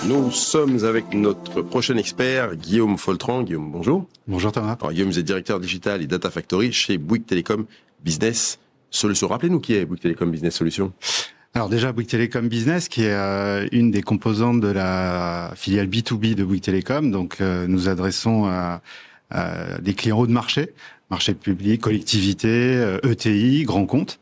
Nous sommes avec notre prochain expert, Guillaume Foltran. Guillaume, bonjour. Bonjour Thomas. Alors, Guillaume, vous êtes directeur digital et Data Factory chez Bouygues Telecom Business Solutions. Rappelez-nous qui est Bouygues Telecom Business Solutions. Alors déjà, Bouygues Telecom Business, qui est une des composantes de la filiale B2B de Bouygues Telecom. Donc, nous adressons à des clients haut de marché public, collectivités, ETI, grands comptes.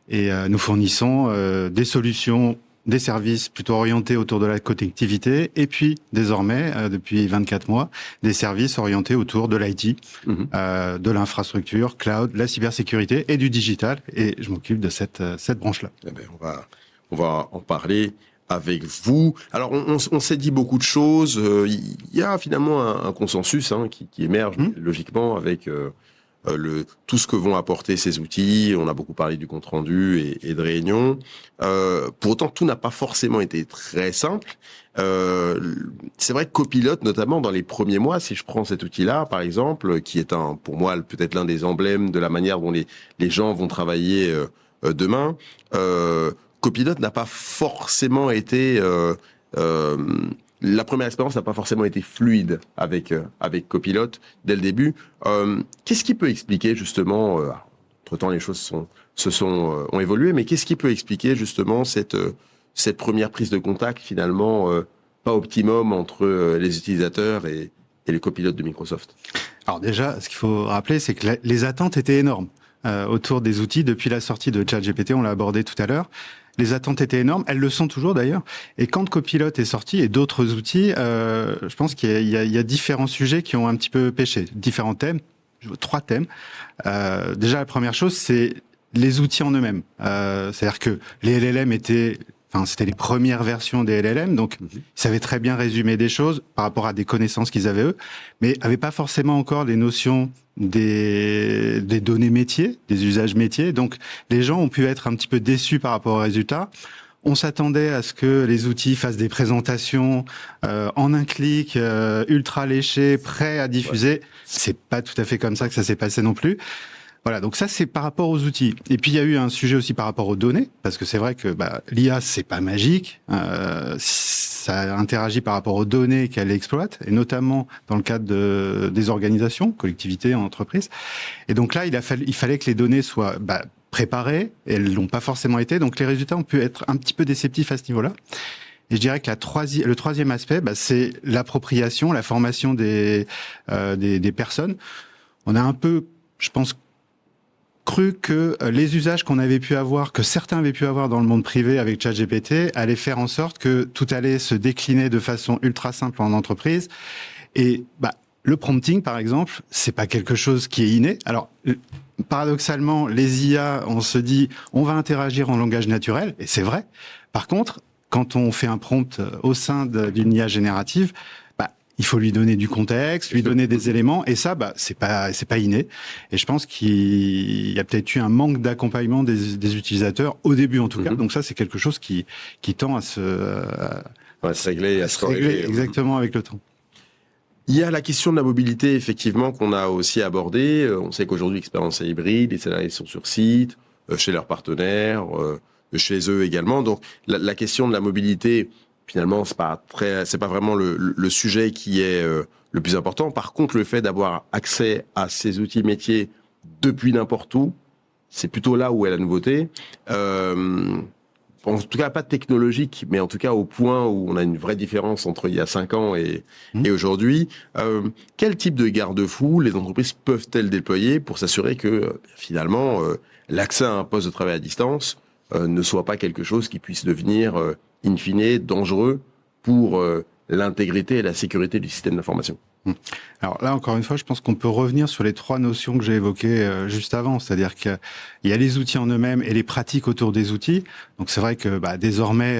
Et nous fournissons des solutions, des services plutôt orientés autour de la connectivité, et puis désormais, depuis 24 mois, des services orientés autour de l'IT, de l'infrastructure, cloud, la cybersécurité et du digital. Et je m'occupe de cette branche-là. Eh bien, on va en parler avec vous. Alors, on s'est dit beaucoup de choses. Il y a finalement un consensus qui émerge logiquement avec tout ce que vont apporter ces outils. On a beaucoup parlé du compte rendu et de réunion. Pour autant, tout n'a pas forcément été très simple. C'est vrai que Copilot, notamment dans les premiers mois, si je prends cet outil-là, par exemple, qui est pour moi peut-être l'un des emblèmes de la manière dont les gens vont travailler demain, Copilot n'a pas forcément été la première expérience n'a pas forcément été fluide avec Copilot dès le début. Qu'est-ce qui peut expliquer justement, entre-temps les choses ont évolué, mais qu'est-ce qui peut expliquer justement cette première prise de contact finalement pas optimum entre les utilisateurs et les copilotes de Microsoft? Alors déjà, ce qu'il faut rappeler, c'est que les attentes étaient énormes autour des outils depuis la sortie de ChatGPT, on l'a abordé tout à l'heure. Les attentes étaient énormes, elles le sont toujours d'ailleurs. Et quand Copilot est sorti et d'autres outils, je pense qu'il y a différents sujets qui ont un petit peu pêché, différents thèmes, 3 thèmes. Déjà, la première chose, c'est les outils en eux-mêmes. C'est-à-dire que les LLM c'était les premières versions des LLM, donc ils savaient très bien résumer des choses par rapport à des connaissances qu'ils avaient eux, mais n'avaient pas forcément encore les notions des données métiers, des usages métiers. Donc les gens ont pu être un petit peu déçus par rapport aux résultats. On s'attendait à ce que les outils fassent des présentations en un clic, ultra léchées, prêts à diffuser. Ouais. C'est pas tout à fait comme ça que ça s'est passé non plus. Voilà, donc ça c'est par rapport aux outils. Et puis il y a eu un sujet aussi par rapport aux données, parce que c'est vrai que l'IA c'est pas magique, ça interagit par rapport aux données qu'elle exploite, et notamment dans le cadre des organisations, collectivités, entreprises. Et donc là il fallait que les données soient préparées, et elles l'ont pas forcément été, donc les résultats ont pu être un petit peu déceptifs à ce niveau-là. Et je dirais que le troisième aspect, c'est l'appropriation, la formation des personnes. On a un peu, je pense, cru que les usages que certains avaient pu avoir dans le monde privé avec ChatGPT allaient faire en sorte que tout allait se décliner de façon ultra simple en entreprise. Et le prompting, par exemple, c'est pas quelque chose qui est inné. Alors, paradoxalement, les IA, on se dit, on va interagir en langage naturel, et c'est vrai. Par contre, quand on fait un prompt au sein d'une IA générative, il faut lui donner du contexte, lui donner des éléments, et ça, c'est pas inné. Et je pense qu'il y a peut-être eu un manque d'accompagnement des utilisateurs au début, en tout cas. Donc ça, c'est quelque chose qui tend à se régler exactement avec le temps. Il y a la question de la mobilité, effectivement, qu'on a aussi abordée. On sait qu'aujourd'hui, l'expérience est hybride, les salariés sont sur site, chez leurs partenaires, chez eux également. Donc la question de la mobilité, finalement, c'est pas vraiment le sujet qui est le plus important. Par contre, le fait d'avoir accès à ces outils métiers depuis n'importe où, c'est plutôt là où est la nouveauté. En tout cas, pas technologique, mais en tout cas au point où on a une vraie différence entre il y a 5 ans et aujourd'hui. Quel type de garde-fous les entreprises peuvent-elles déployer pour s'assurer que finalement l'accès à un poste de travail à distance ne soit pas quelque chose qui puisse devenir in fine, dangereux pour l'intégrité et la sécurité du système d'information? Alors là, encore une fois, je pense qu'on peut revenir sur les 3 notions que j'ai évoquées juste avant, c'est-à-dire qu'il y a les outils en eux-mêmes et les pratiques autour des outils. Donc c'est vrai que désormais,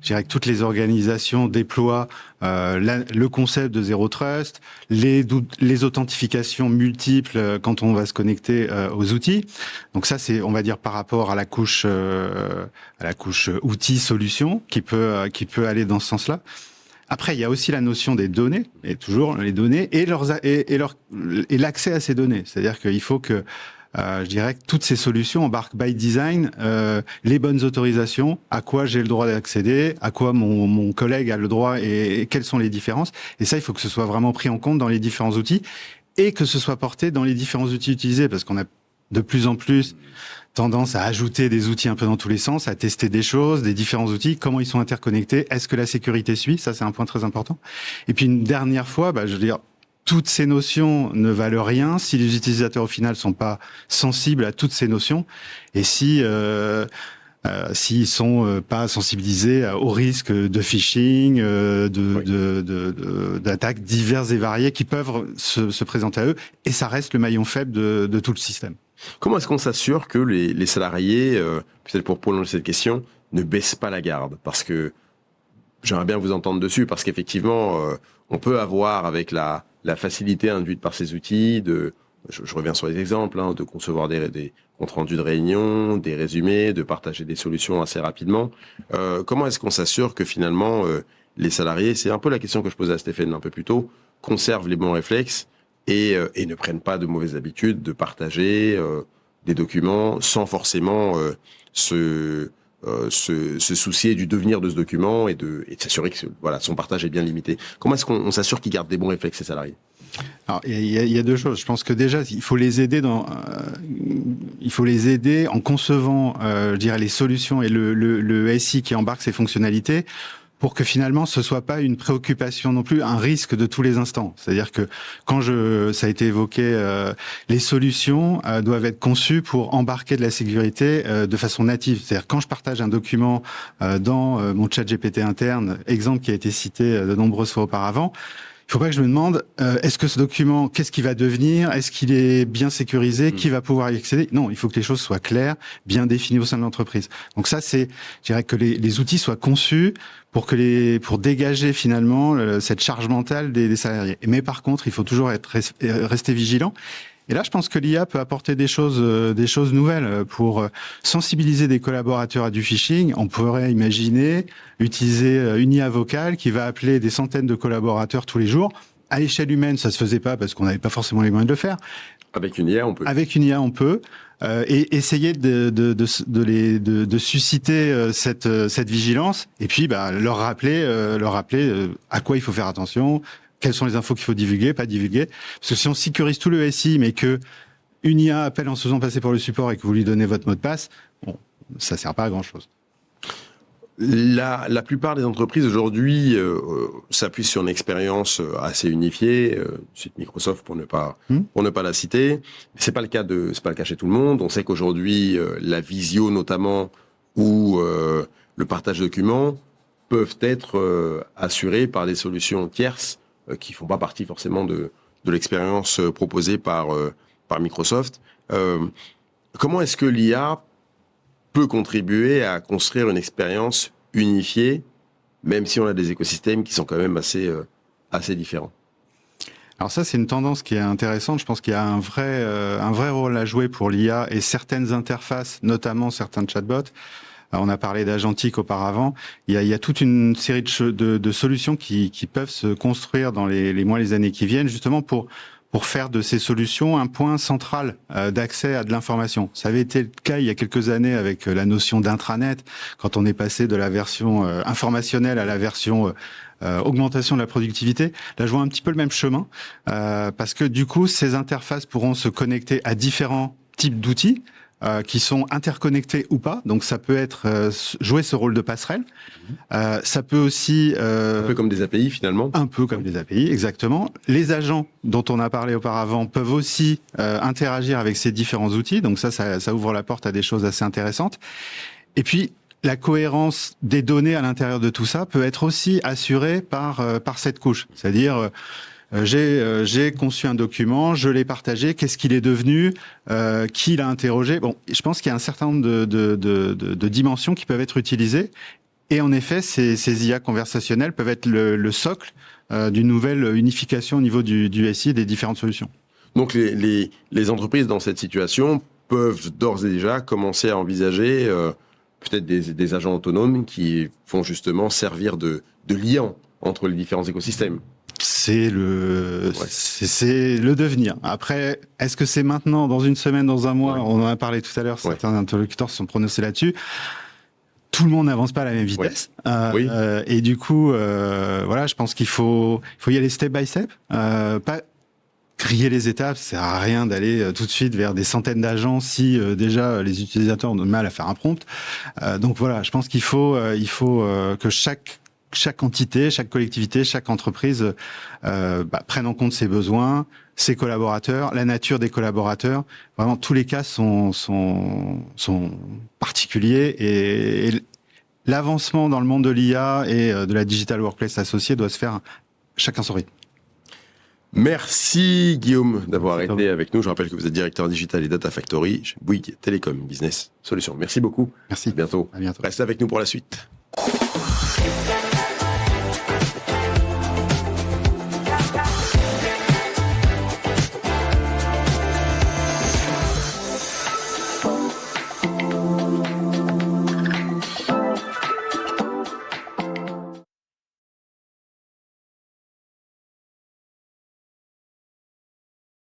je dirais que toutes les organisations déploient le concept de Zero Trust, les authentifications multiples quand on va se connecter aux outils. Donc ça, c'est, on va dire, par rapport à la couche outils solutions qui peut aller dans ce sens-là. Après, il y a aussi la notion des données, et toujours les données, et l'accès à ces données. C'est-à-dire qu'il faut que je dirais que toutes ces solutions embarquent by design les bonnes autorisations, à quoi j'ai le droit d'accéder, à quoi mon collègue a le droit et quelles sont les différences. Et ça, il faut que ce soit vraiment pris en compte dans les différents outils et que ce soit porté dans les différents outils utilisés, parce qu'on a de plus en plus tendance à ajouter des outils un peu dans tous les sens, à tester des choses, des différents outils, comment ils sont interconnectés, est-ce que la sécurité suit, ça c'est un point très important. Et puis une dernière fois, je veux dire, toutes ces notions ne valent rien si les utilisateurs au final sont pas sensibles à toutes ces notions et s'ils sont pas sensibilisés au risque de phishing, d'attaques diverses et variées qui peuvent se présenter à eux, et ça reste le maillon faible de tout le système. Comment est-ce qu'on s'assure que les salariés, peut-être pour prolonger cette question, ne baissent pas la garde? Parce que j'aimerais bien vous entendre dessus, parce qu'effectivement, on peut avoir avec la facilité induite par ces outils, je reviens sur les exemples, de concevoir des comptes rendus de réunion, des résumés, de partager des solutions assez rapidement. Comment est-ce qu'on s'assure que finalement, les salariés, c'est un peu la question que je posais à Stéphane un peu plus tôt, conservent les bons réflexes et ne prennent pas de mauvaises habitudes de partager des documents sans forcément se soucier du devenir de ce document et de s'assurer que son partage est bien limité. Comment est-ce qu'on s'assure qu'ils gardent des bons réflexes, ces salariés? Alors, il y a deux choses. Je pense que déjà, il faut les aider en concevant, je dirais, les solutions et le SI qui embarque ces fonctionnalités, pour que finalement ce soit pas une préoccupation non plus, un risque de tous les instants. C'est-à-dire que ça a été évoqué, les solutions doivent être conçues pour embarquer de la sécurité de façon native. C'est-à-dire quand je partage un document dans mon chat GPT interne, exemple qui a été cité de nombreuses fois auparavant, il faut pas que je me demande est-ce que ce document, qu'est-ce qu'il va devenir, est-ce qu'il est bien sécurisé, qui va pouvoir y accéder. Non, il faut que les choses soient claires, bien définies au sein de l'entreprise. Donc ça, je dirais que les outils soient conçus pour dégager finalement cette charge mentale des salariés. Mais par contre, il faut toujours rester vigilant. Et là, je pense que l'IA peut apporter des choses nouvelles pour sensibiliser des collaborateurs à du phishing. On pourrait imaginer utiliser une IA vocale qui va appeler des centaines de collaborateurs tous les jours. À l'échelle humaine, ça se faisait pas parce qu'on n'avait pas forcément les moyens de le faire. Avec une IA, on peut. Avec une IA, on peut. Et essayer de susciter cette vigilance. Et puis, leur rappeler à quoi il faut faire attention. Quelles sont les infos qu'il faut divulguer, pas divulguer. Parce que si on sécurise tout le SI, mais que une IA appelle en se faisant passer pour le support et que vous lui donnez votre mot de passe, ça sert pas à grand-chose. La plupart des entreprises aujourd'hui s'appuient sur une expérience assez unifiée, site Microsoft pour ne pas la citer. C'est pas le cas chez tout le monde. On sait qu'aujourd'hui la visio notamment ou le partage de documents peuvent être assurés par des solutions tierces qui font pas partie forcément de l'expérience proposée par Microsoft. Comment est-ce que l'IA peut contribuer à construire une expérience unifiée, même si on a des écosystèmes qui sont quand même assez différents? Alors ça, c'est une tendance qui est intéressante. Je pense qu'il y a un vrai rôle à jouer pour l'IA et certaines interfaces, notamment certains chatbots. On a parlé d'agentique auparavant. Il y a toute une série de solutions qui peuvent se construire dans les mois, les années qui viennent, justement pour faire de ces solutions un point central d'accès à de l'information. Ça avait été le cas il y a quelques années avec la notion d'intranet, quand on est passé de la version informationnelle à la version augmentation de la productivité. Là, je vois un petit peu le même chemin, parce que du coup, ces interfaces pourront se connecter à différents types d'outils, qui sont interconnectés ou pas. Donc ça peut être jouer ce rôle de passerelle. Ça peut aussi un peu comme des API finalement. Un peu comme des API, exactement. Les agents dont on a parlé auparavant peuvent aussi interagir avec ces différents outils. Donc ça ouvre la porte à des choses assez intéressantes. Et puis la cohérence des données à l'intérieur de tout ça peut être aussi assurée par cette couche. C'est-à-dire j'ai conçu un document, je l'ai partagé, qu'est-ce qu'il est devenu, qui l'a interrogé. Bon, je pense qu'il y a un certain nombre de dimensions qui peuvent être utilisées. Et en effet, ces IA conversationnelles peuvent être le socle d'une nouvelle unification au niveau du SI et des différentes solutions. Donc les entreprises dans cette situation peuvent d'ores et déjà commencer à envisager peut-être des agents autonomes qui vont justement servir de liant entre les différents écosystèmes. c'est le devenir. Après, est-ce que c'est maintenant, dans une semaine, dans un mois? On en a parlé tout à l'heure, certains interlocuteurs se sont prononcés là-dessus. Tout le monde n'avance pas à la même vitesse. Et du coup, voilà, je pense qu'il faut y aller step by step. Pas griller les étapes, ça sert à rien d'aller tout de suite vers des centaines d'agents si déjà les utilisateurs ont du mal à faire un prompt. Donc voilà, je pense qu'il faut que chaque entité, chaque collectivité, chaque entreprise prenne en compte ses besoins, ses collaborateurs, la nature des collaborateurs. Vraiment, tous les cas sont particuliers et l'avancement dans le monde de l'IA et de la digital workplace associée doit se faire chacun son rythme. Merci Guillaume d'avoir été avec nous. Je rappelle que vous êêtes directeur digital et data factory chez Bouygues Télécom Business Solutions. Merci beaucoup. Merci. À bientôt. À bientôt. Restez avec nous pour la suite.